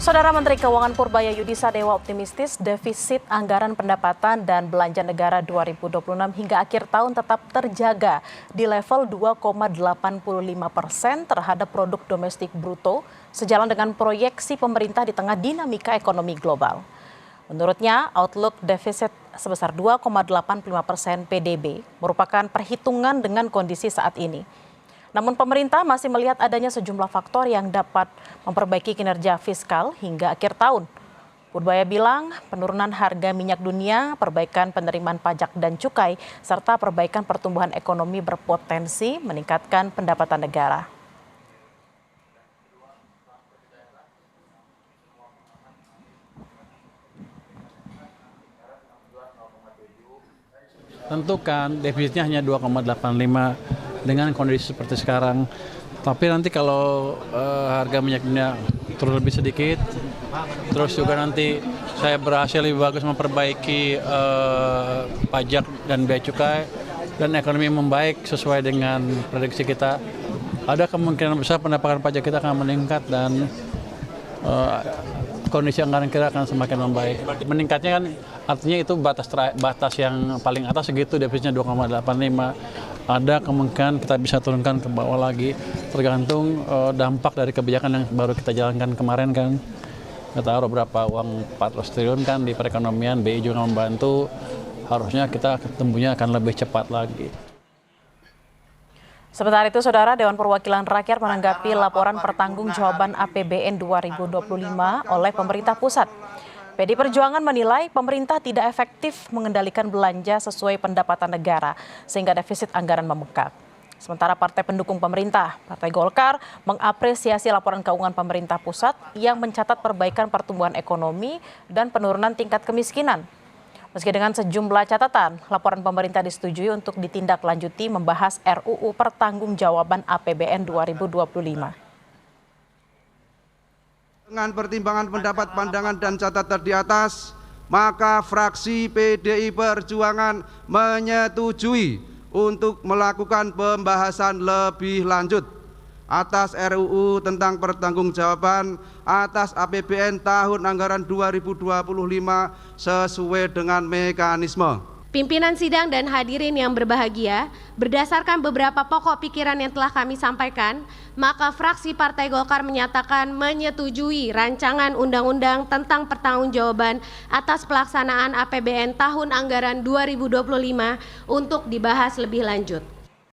Saudara Menteri Keuangan Purbaya Yudisadewa optimistis defisit anggaran pendapatan dan belanja negara 2026 hingga akhir tahun tetap terjaga di level 2,85% terhadap produk domestik bruto, sejalan dengan proyeksi pemerintah di tengah dinamika ekonomi global. Menurutnya, outlook defisit sebesar 2,85% PDB merupakan perhitungan dengan kondisi saat ini. Namun pemerintah masih melihat adanya sejumlah faktor yang dapat memperbaiki kinerja fiskal hingga akhir tahun. Purbaya bilang penurunan harga minyak dunia, perbaikan penerimaan pajak dan cukai, serta perbaikan pertumbuhan ekonomi berpotensi meningkatkan pendapatan negara. Tentu kan defisitnya hanya 2,85 dengan kondisi seperti sekarang. Tapi nanti kalau harga minyak dunia turun lebih sedikit, terus juga nanti saya berhasil lebih bagus memperbaiki pajak dan bea cukai, dan ekonomi membaik sesuai dengan prediksi kita, ada kemungkinan besar pendapatan pajak kita akan meningkat dan kondisi anggaran kita akan semakin membaik. Meningkatnya kan artinya itu batas yang paling atas segitu, defisitnya 2,85. Ada kemungkinan kita bisa turunkan ke bawah lagi, tergantung dampak dari kebijakan yang baru kita jalankan kemarin kan. Kita taruh berapa uang 400 triliun kan di perekonomian, BI juga membantu, harusnya kita tumbuhnya akan lebih cepat lagi. Sementara itu, Saudara, Dewan Perwakilan Rakyat menanggapi laporan pertanggungjawaban APBN 2025 oleh pemerintah pusat. PD Perjuangan menilai pemerintah tidak efektif mengendalikan belanja sesuai pendapatan negara, sehingga defisit anggaran membengkak. Sementara partai pendukung pemerintah, Partai Golkar, mengapresiasi laporan keuangan pemerintah pusat yang mencatat perbaikan pertumbuhan ekonomi dan penurunan tingkat kemiskinan. Meski dengan sejumlah catatan, laporan pemerintah disetujui untuk ditindaklanjuti membahas RUU Pertanggungjawaban APBN 2025. Dengan pertimbangan pendapat, pandangan, dan catatan di atas, maka fraksi PDI Perjuangan menyetujui untuk melakukan pembahasan lebih lanjut atas RUU tentang pertanggungjawaban atas APBN tahun anggaran 2025 sesuai dengan mekanisme. Pimpinan sidang dan hadirin yang berbahagia, berdasarkan beberapa pokok pikiran yang telah kami sampaikan, maka fraksi Partai Golkar menyatakan menyetujui rancangan undang-undang tentang pertanggungjawaban atas pelaksanaan APBN tahun anggaran 2025 untuk dibahas lebih lanjut.